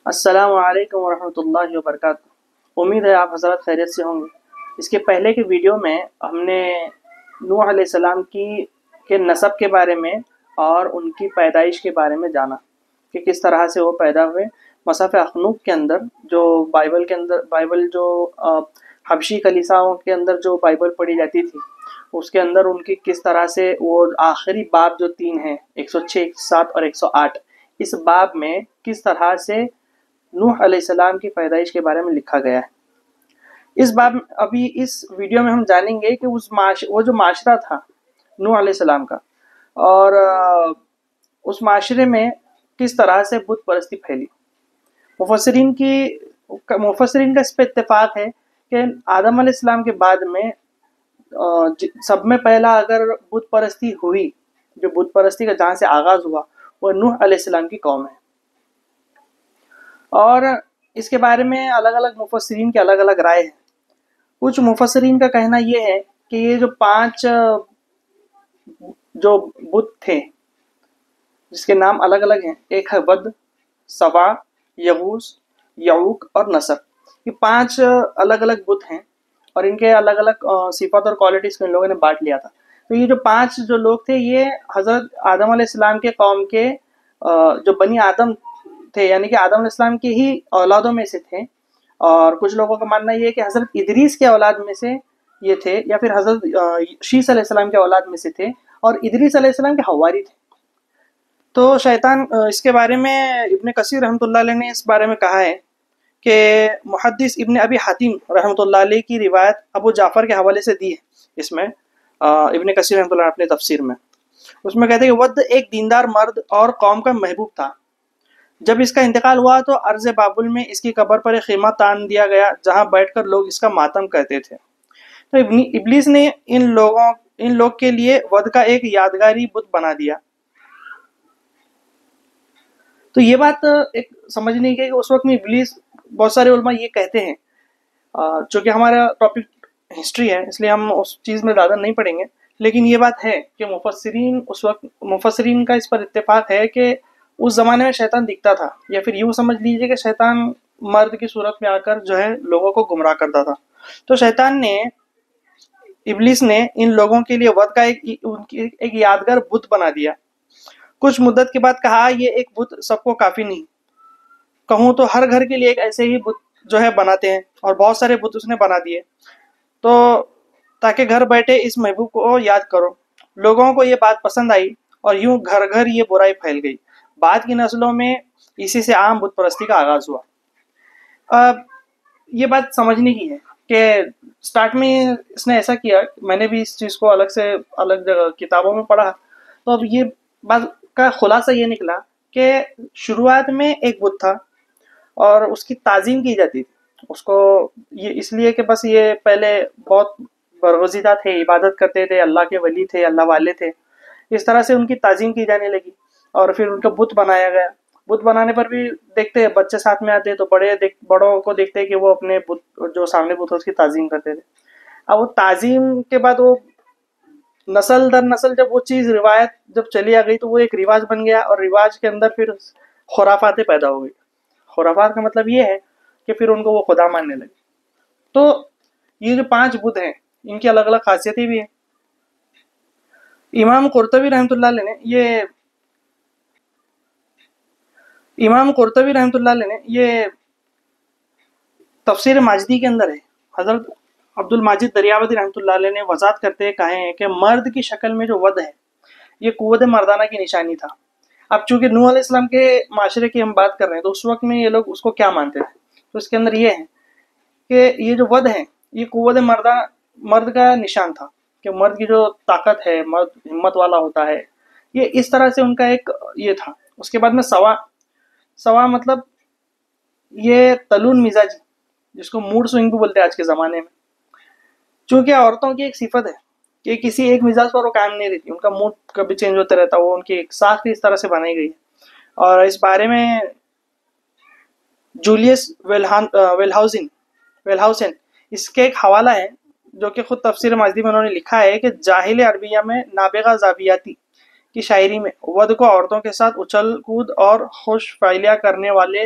السلام علیکم ورحمۃ اللہ وبرکاتہ۔ امید ہے آپ حضرات خیریت سے ہوں گے۔ اس کے پہلے کے ویڈیو میں ہم نے نوح علیہ السلام کے نسب کے بارے میں اور ان کی پیدائش کے بارے میں جانا کہ کس طرح سے وہ پیدا ہوئے۔ مصحف اخنوق کے اندر جو بائبل جو حبشی کلیساؤں کے اندر جو بائبل پڑھی جاتی تھی، اس کے اندر ان کی کس طرح سے وہ آخری باب جو 3 ہیں، 106، 107 اور 108، اس باب میں کس طرح سے نوح علیہ السلام کی پیدائش کے بارے میں لکھا گیا ہے۔ ابھی اس ویڈیو میں ہم جانیں گے کہ وہ جو معاشرہ تھا نوح علیہ السلام کا، اور اس معاشرے میں کس طرح سے بت پرستی پھیلی۔ مفسرین کا اس پہ اتفاق ہے کہ آدم علیہ السلام کے بعد میں سب میں پہلا اگر بت پرستی ہوئی، جو بت پرستی کا جہاں سے آغاز ہوا، وہ نوح علیہ السلام کی قوم ہے۔ اور اس کے بارے میں الگ الگ مفسرین کے الگ الگ رائے ہیں۔ کچھ مفسرین کا کہنا یہ ہے کہ یہ جو 5 جو بت تھے، جس کے نام الگ الگ ہیں، ایک ہے ود، سوا، یغوث، یعوق اور نصر۔ یہ 5 الگ الگ بت ہیں اور ان کے الگ الگ صفات اور کوالٹیز کو ان لوگوں نے بانٹ لیا تھا۔ تو یہ جو 5 جو لوگ تھے، یہ حضرت آدم علیہ السلام کے قوم کے جو بنی آدم تھے، یعنی کہ آدم علیہ السلام کی ہی اولادوں میں سے تھے۔ اور کچھ لوگوں کا ماننا یہ ہے کہ حضرت ادریس کے اولاد میں سے یہ تھے، یا پھر حضرت شیس علیہ السلام کے اولاد میں سے تھے، اور ادریس علیہ السلام کے حواری تھے۔ تو شیطان اس کے بارے میں ابن کثیر رحمۃ اللہ علیہ نے اس بارے میں کہا ہے کہ محدث ابن ابی حاتم رحمۃ اللہ علیہ کی روایت ابو جعفر کے حوالے سے دی ہے، اس میں ابن کثیر رحمۃ اللہ اپنے تفسیر میں، اس میں کہتے ہیں کہ ود ایک دیندار مرد اور قوم کا محبوب تھا۔ جب اس کا انتقال ہوا تو ارض بابل میں اس کی قبر پر ایک خیمہ تان دیا گیا، جہاں بیٹھ کر لوگ اس کا ماتم کرتے تھے۔ تو ابلیس نے ان لوگ کے لیے ود کا ایک یادگاری بت بنا دیا۔ تو یہ بات ایک سمجھنے کی ہے کہ اس وقت میں ابلیس، بہت سارے علماء یہ کہتے ہیں، چونکہ ہمارا ٹاپک ہسٹری ہے اس لیے ہم اس چیز میں زیادہ نہیں پڑھیں گے، لیکن یہ بات ہے کہ مفسرین کا اس پر اتفاق ہے کہ اس زمانے میں شیطان دکھتا تھا، یا پھر یوں سمجھ لیجئے کہ شیطان مرد کی صورت میں آ کر جو ہے لوگوں کو گمراہ کرتا تھا۔ تو ابلیس نے ان لوگوں کے لیے ود کا ایک یادگار بت بنا دیا۔ کچھ مدت کے بعد کہا یہ ایک بت سب کو کافی نہیں، کہوں تو ہر گھر کے لیے ایک ایسے ہی بت جو ہے بناتے ہیں، اور بہت سارے بت اس نے بنا دیے، تو تاکہ گھر بیٹھے اس محبوب کو یاد کرو۔ لوگوں کو یہ بات پسند آئی اور یوں گھر گھر یہ برائی پھیل گئی۔ بعد کی نسلوں میں اسی سے عام بت پرستی کا آغاز ہوا۔ اب یہ بات سمجھنے کی ہے کہ سٹارٹ میں اس نے ایسا کیا، میں نے بھی اس چیز کو الگ جگہ کتابوں میں پڑھا، تو اب یہ بات کا خلاصہ یہ نکلا کہ شروعات میں ایک بت تھا اور اس کی تعظیم کی جاتی تھی، اس کو یہ اس لیے کہ بس یہ پہلے بہت برگزیدہ تھے، عبادت کرتے تھے، اللہ کے ولی تھے، اللہ والے تھے، اس طرح سے ان کی تعظیم کی جانے لگی، اور پھر ان کا بت بنایا گیا۔ بت بنانے پر بھی دیکھتے ہیں بچے ساتھ میں آتے تو بڑوں کو دیکھتے ہیں کہ وہ اپنے بت جو سامنے بت ہے اس کی تعظیم کرتے تھے۔ اب وہ تعظیم کے بعد وہ نسل در نسل جب وہ چیز روایت جب چلی آ گئی تو وہ ایک رواج بن گیا، اور رواج کے اندر پھر خرافاتیں پیدا ہو گئی۔ خرافات کا مطلب یہ ہے کہ پھر ان کو وہ خدا ماننے لگے۔ تو یہ جو 5 بت ہیں ان کی الگ الگ خاصیتیں بھی ہیں۔ امام قرطبی رحمۃ اللہ علیہ نے یہ تفسیر ماجدی کے اندر ہے، حضرت عبد الماجد دریاوتی رحمۃ اللہ علیہ نے وضاحت کرتے کہے ہیں کہ مرد کی شکل میں جو ود ہے یہ قوت مردانہ کی نشانی تھا۔ اب چونکہ نوح علیہ السلام کے معاشرے کی ہم بات کر رہے ہیں تو اس وقت میں یہ لوگ اس کو کیا مانتے تھے، تو اس کے اندر یہ ہے کہ یہ جو ود ہے یہ قوت مرد کا نشان تھا، کہ مرد کی جو طاقت ہے، مرد ہمت والا ہوتا ہے، یہ اس طرح سے ان کا ایک یہ تھا۔ اس کے بعد میں سوا مطلب یہ تلون مزاجی، جس کو موڈ سوئنگ بھی بولتے ہیں آج کے زمانے میں، چونکہ عورتوں کی ایک صفت ہے کہ کسی ایک مزاج پر وہ قائم نہیں رہتی، ان کا موڈ کبھی چینج ہوتا رہتا، وہ ان کی ایک ساخت اس طرح سے بنائی گئی ہے۔ اور اس بارے میں جولیس ویلہاؤسن اس کے ایک حوالہ ہے جو کہ خود تفسیر ماجدی میں انہوں نے لکھا ہے کہ جاہل عربیہ میں نابغہ زاویاتی کی شاعری میں ود کو عورتوں کے ساتھ اچھل کود اور خوش فعلیاں کرنے والے